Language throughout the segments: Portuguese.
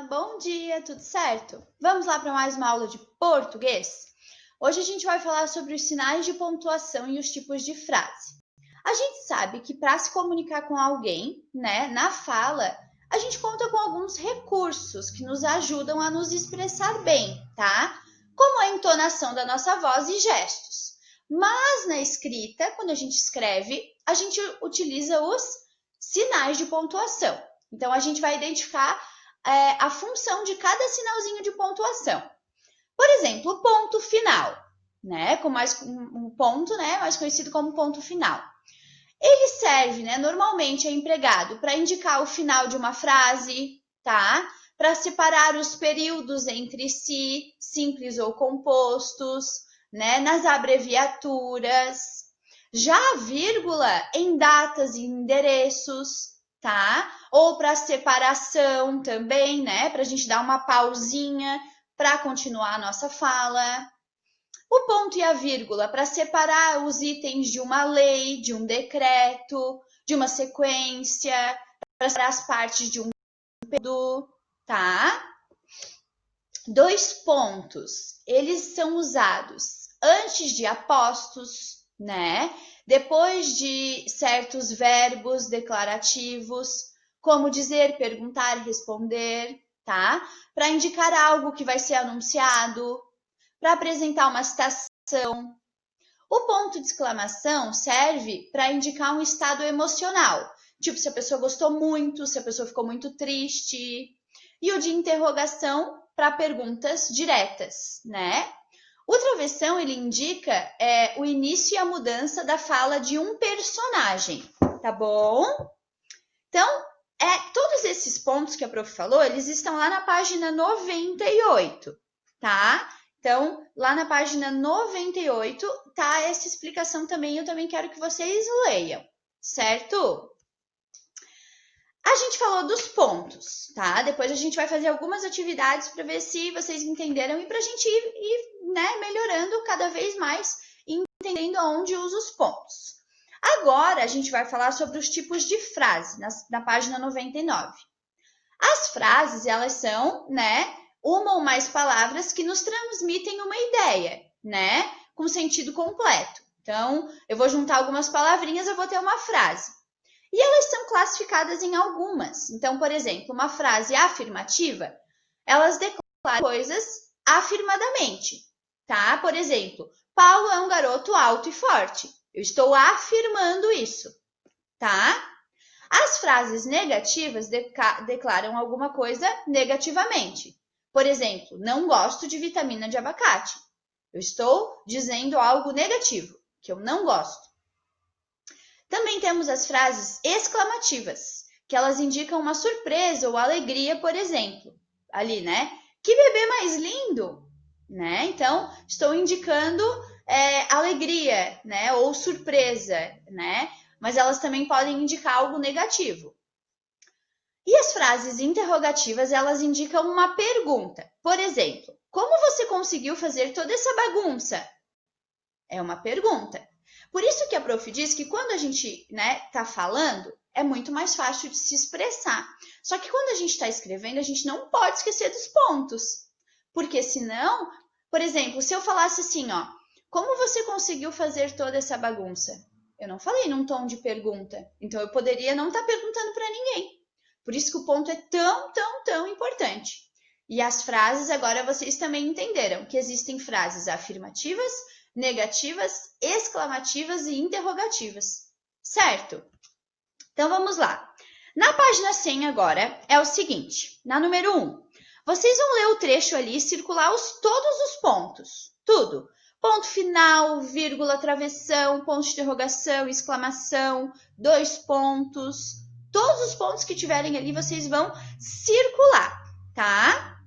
Bom dia, tudo certo? Vamos lá para mais uma aula de português? Hoje a gente vai falar sobre os sinais de pontuação e os tipos de frase. A gente sabe que para se comunicar com alguém, na fala, a gente conta com alguns recursos que nos ajudam a nos expressar bem, tá? Como a entonação da nossa voz e gestos. Mas na escrita, quando a gente escreve, a gente utiliza os sinais de pontuação. Então, a gente vai identificar a função de cada sinalzinho de pontuação. Por exemplo, o ponto final, com um ponto, mais conhecido como ponto final. Ele serve, normalmente é empregado para indicar o final de uma frase, tá? Para separar os períodos entre si, simples ou compostos, nas abreviaturas. Já a vírgula em datas e endereços, tá? Ou para separação também, para a gente dar uma pausinha para continuar a nossa fala. O ponto e a vírgula para separar os itens de uma lei, de um decreto, de uma sequência, para separar as partes de um período, tá? 2 pontos, eles são usados antes de apostos, depois de certos verbos declarativos, como dizer, perguntar, responder, tá? Para indicar algo que vai ser anunciado, para apresentar uma citação. O ponto de exclamação serve para indicar um estado emocional, tipo se a pessoa gostou muito, se a pessoa ficou muito triste. E o de interrogação para perguntas diretas, O travessão, ele indica o início e a mudança da fala de um personagem, tá bom? Então, todos esses pontos que a prof falou, eles estão lá na página 98, tá? Então, lá na página 98, tá essa explicação também, eu também quero que vocês leiam, certo? A gente falou dos pontos, tá? Depois a gente vai fazer algumas atividades para ver se vocês entenderam e para a gente ir melhorando cada vez mais e entendendo aonde usa os pontos. Agora, a gente vai falar sobre os tipos de frase, na página 99. As frases, elas são, uma ou mais palavras que nos transmitem uma ideia, com sentido completo. Então, eu vou juntar algumas palavrinhas, eu vou ter uma frase. E elas são classificadas em algumas. Então, por exemplo, uma frase afirmativa, elas declaram coisas afirmadamente, tá? Por exemplo, Paulo é um garoto alto e forte. Eu estou afirmando isso, tá? As frases negativas declaram alguma coisa negativamente. Por exemplo, não gosto de vitamina de abacate. Eu estou dizendo algo negativo, que eu não gosto. Também temos as frases exclamativas, que elas indicam uma surpresa ou alegria, por exemplo. Ali, Que bebê mais lindo! Então, estou indicando alegria, ou surpresa, Mas elas também podem indicar algo negativo. E as frases interrogativas, elas indicam uma pergunta. Por exemplo, como você conseguiu fazer toda essa bagunça? É uma pergunta. Por isso que a prof diz que quando a gente tá falando, é muito mais fácil de se expressar. Só que quando a gente está escrevendo, a gente não pode esquecer dos pontos. Porque senão, por exemplo, se eu falasse assim, como você conseguiu fazer toda essa bagunça? Eu não falei num tom de pergunta. Então, eu poderia não estar perguntando para ninguém. Por isso que o ponto é tão, tão, tão importante. E as frases, agora vocês também entenderam que existem frases afirmativas, negativas, exclamativas e interrogativas, certo? Então, vamos lá. Na página 100 agora, é o seguinte, na número 1, vocês vão ler o trecho ali e circular todos os pontos, tudo. Ponto final, vírgula, travessão, ponto de interrogação, exclamação, 2 pontos. Todos os pontos que tiverem ali, vocês vão circular, tá?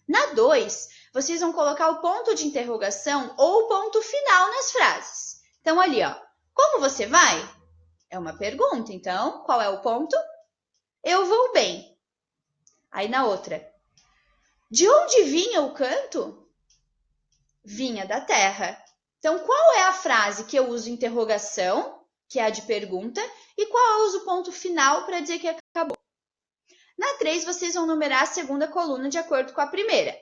Na 2, vocês vão colocar o ponto de interrogação ou o ponto final nas frases. Então, ali, como você vai? É uma pergunta, então, qual é o ponto? Eu vou bem. Aí, na outra, de onde vinha o canto? Vinha da terra. Então, qual é a frase que eu uso interrogação, que é a de pergunta, e qual eu uso o ponto final para dizer que acabou? Na 3, vocês vão numerar a segunda coluna de acordo com a primeira.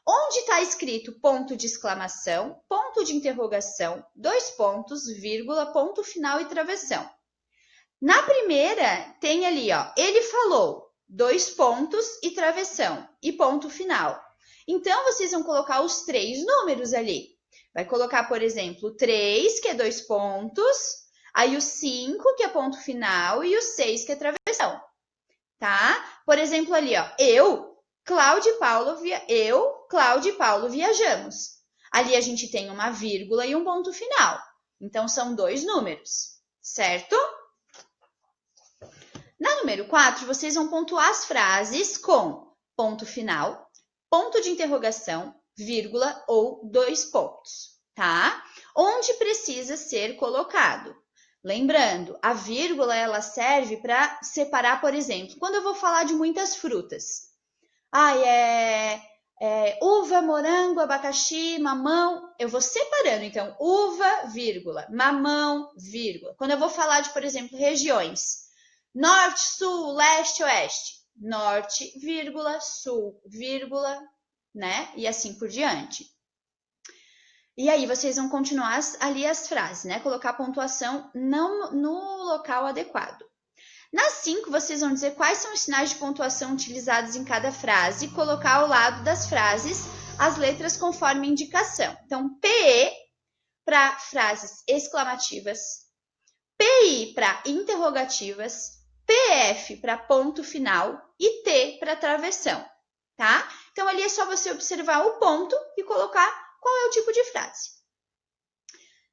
Onde está escrito ponto de exclamação, ponto de interrogação, 2 pontos, vírgula, ponto final e travessão. Na primeira, tem ali, ó, ele falou, 2 pontos e travessão, e ponto final. Então, vocês vão colocar os 3 números ali. Vai colocar, por exemplo, o 3, que é 2 pontos, aí o 5, que é ponto final, e o 6, que é travessão. Tá? Por exemplo, ali, ó, Cláudia e Paulo viajamos. Ali a gente tem uma vírgula e um ponto final. Então, são 2 números, certo? Na número 4, vocês vão pontuar as frases com ponto final, ponto de interrogação, vírgula ou 2 pontos, tá? Onde precisa ser colocado. Lembrando, a vírgula ela serve para separar, por exemplo, quando eu vou falar de muitas frutas. Uva, morango, abacaxi, mamão. Eu vou separando, então, uva, vírgula, mamão, vírgula. Quando eu vou falar de, por exemplo, regiões, norte, sul, leste, oeste. Norte, vírgula, sul, vírgula, né? E assim por diante. E aí, vocês vão continuar ali as frases, né? Colocar a pontuação no local adequado. Na 5, vocês vão dizer quais são os sinais de pontuação utilizados em cada frase e colocar ao lado das frases as letras conforme indicação. Então, PE para frases exclamativas, PI para interrogativas, PF para ponto final e T para travessão, tá? Então, ali é só você observar o ponto e colocar qual é o tipo de frase.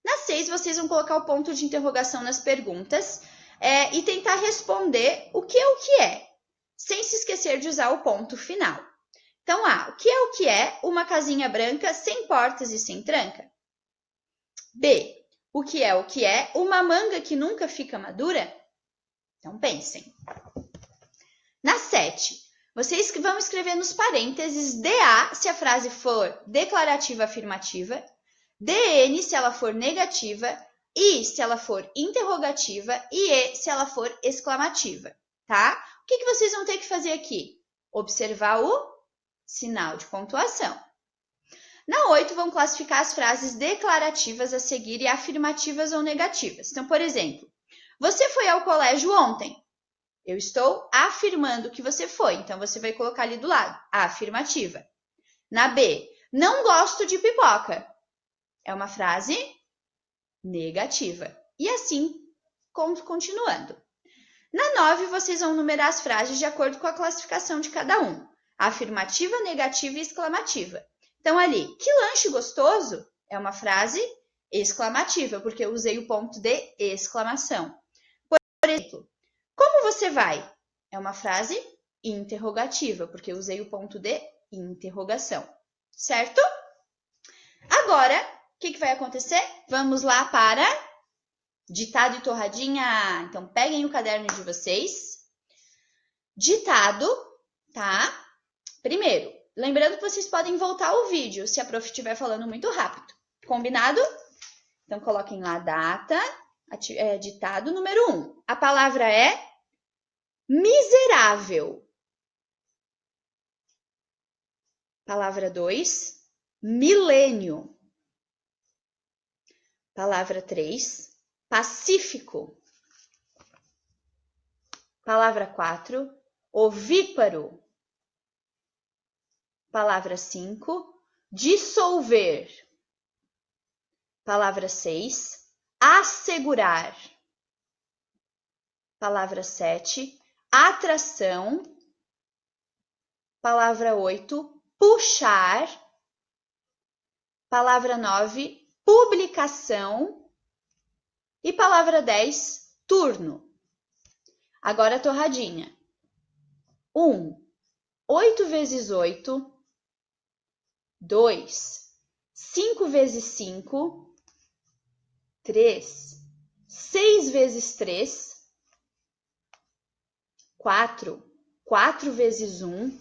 Na 6, vocês vão colocar o ponto de interrogação nas perguntas e tentar responder o que é, sem se esquecer de usar o ponto final. Então, o que é uma casinha branca sem portas e sem tranca? B, o que é uma manga que nunca fica madura? Então, pensem. Na 7, vocês vão escrever nos parênteses DA se a frase for declarativa afirmativa, DN se ela for negativa, I se ela for interrogativa e E se ela for exclamativa, tá? O que vocês vão ter que fazer aqui? Observar o sinal de pontuação. Na 8, vão classificar as frases declarativas a seguir e afirmativas ou negativas. Então, por exemplo, você foi ao colégio ontem? Eu estou afirmando que você foi, então você vai colocar ali do lado, a afirmativa. Na B, não gosto de pipoca. É uma frase negativa. E assim, continuando. Na 9, vocês vão numerar as frases de acordo com a classificação de cada um. Afirmativa, negativa e exclamativa. Então, ali, que lanche gostoso é uma frase exclamativa, porque eu usei o ponto de exclamação. Por exemplo, como você vai? É uma frase interrogativa, porque eu usei o ponto de interrogação. Certo? Agora, o que vai acontecer? Vamos lá para ditado e torradinha. Então, peguem o caderno de vocês. Ditado, tá? Primeiro, lembrando que vocês podem voltar ao vídeo se a prof estiver falando muito rápido. Combinado? Então, coloquem lá a data, ditado número 1. A palavra é miserável. Palavra 2, milênio. Palavra 3, pacífico. Palavra 4, ovíparo. Palavra 5, dissolver. Palavra 6, assegurar. Palavra 7, atração. Palavra 8, puxar. Palavra 9, publicação. E palavra 10, turno. Agora a torradinha. 1, 8 vezes 8. 2, 5 vezes 5. 3, 6 vezes 3. 4, 4 vezes 1.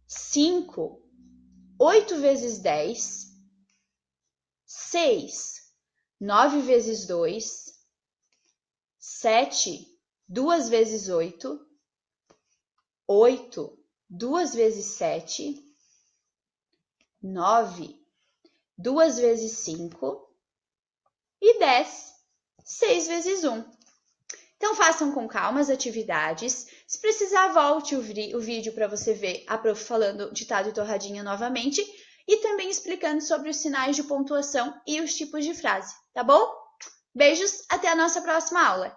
5, 8 vezes 10. 6, 9 vezes 2. 7, 2 vezes 8. 8, 2 vezes 7, 9, 2 vezes 5 e 10, 6 vezes 1. Então, façam com calma as atividades. Se precisar, volte o vídeo para você ver a prof falando ditado e torradinha novamente e também explicando sobre os sinais de pontuação e os tipos de frase, tá bom? Beijos, até a nossa próxima aula!